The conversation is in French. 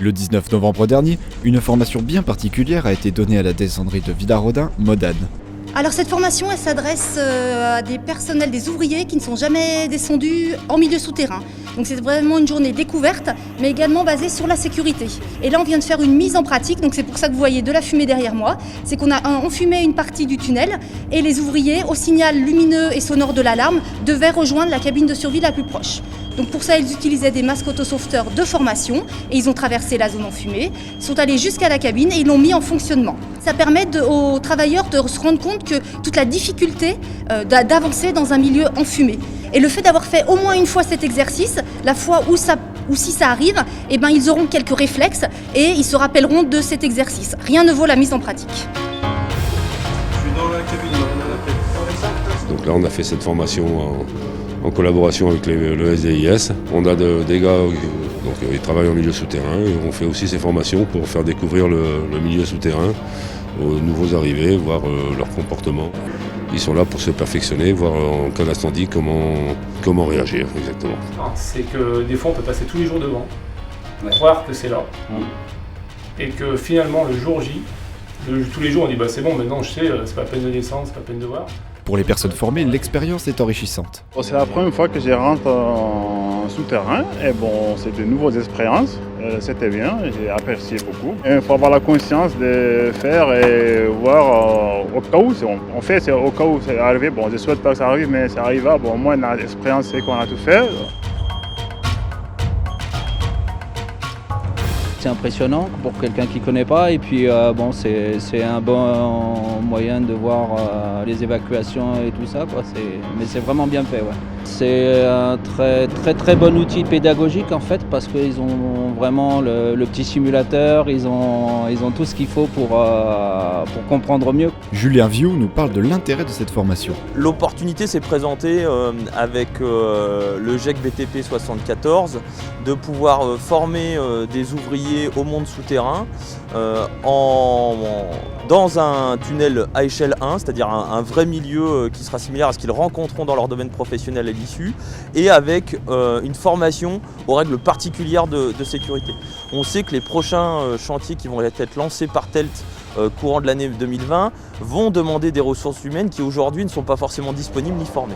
Le 19 novembre dernier, une formation bien particulière a été donnée à la descendrie de Villarodin, Modane. Alors cette formation, elle s'adresse à des personnels, des ouvriers qui ne sont jamais descendus en milieu souterrain. Donc c'est vraiment une journée découverte, mais également basée sur la sécurité. Et là, on vient de faire une mise en pratique, donc c'est pour ça que vous voyez de la fumée derrière moi. C'est qu'on a enfumé une partie du tunnel et les ouvriers, au signal lumineux et sonore de l'alarme, devaient rejoindre la cabine de survie la plus proche. Donc pour ça, ils utilisaient des masques autosauveteurs de formation et ils ont traversé la zone enfumée, sont allés jusqu'à la cabine et ils l'ont mis en fonctionnement. Ça permet aux travailleurs de se rendre compte que toute la difficulté d'avancer dans un milieu enfumé. Et le fait d'avoir fait au moins une fois cet exercice, la fois où si ça arrive, eh ben, ils auront quelques réflexes et ils se rappelleront de cet exercice. Rien ne vaut la mise en pratique. Je suis dans la cabine. Donc là, on a fait cette formation en collaboration avec le SDIS. On a des gars ils travaillent en milieu souterrain et on fait aussi ces formations pour faire découvrir le milieu souterrain aux nouveaux arrivés, voir leur comportement. Ils sont là pour se perfectionner, voir en cas d'incendie comment réagir exactement. C'est que des fois on peut passer tous les jours devant, croire que c'est là, et que finalement le jour J, tous les jours on dit c'est bon, maintenant je sais, c'est pas peine de descendre, c'est pas peine de voir. Pour les personnes formées, l'expérience est enrichissante. C'est la première fois que je rentre en souterrain et c'est de nouvelles expériences. C'était bien, j'ai apprécié beaucoup. Il faut avoir la conscience de faire et voir au cas où. On fait, c'est au cas où c'est arrivé. Je souhaite pas que ça arrive, mais ça arrivera. Au moins l'expérience c'est qu'on a tout fait. C'est impressionnant pour quelqu'un qui ne connaît pas et puis c'est un bon moyen de voir les évacuations et tout ça, quoi. Mais c'est vraiment bien fait. Ouais. C'est un très bon outil pédagogique en fait parce qu'ils ont vraiment le petit simulateur, ils ont tout ce qu'il faut pour comprendre mieux. Julien Viou nous parle de l'intérêt de cette formation. L'opportunité s'est présentée avec le GEC BTP 74 de pouvoir former des ouvriers au monde souterrain dans un tunnel à échelle 1, c'est-à-dire un vrai milieu qui sera similaire à ce qu'ils rencontreront dans leur domaine professionnel à l'issue, et avec une formation aux règles particulières de sécurité. On sait que les prochains chantiers qui vont être lancés par TELT courant de l'année 2020 vont demander des ressources humaines qui aujourd'hui ne sont pas forcément disponibles ni formées.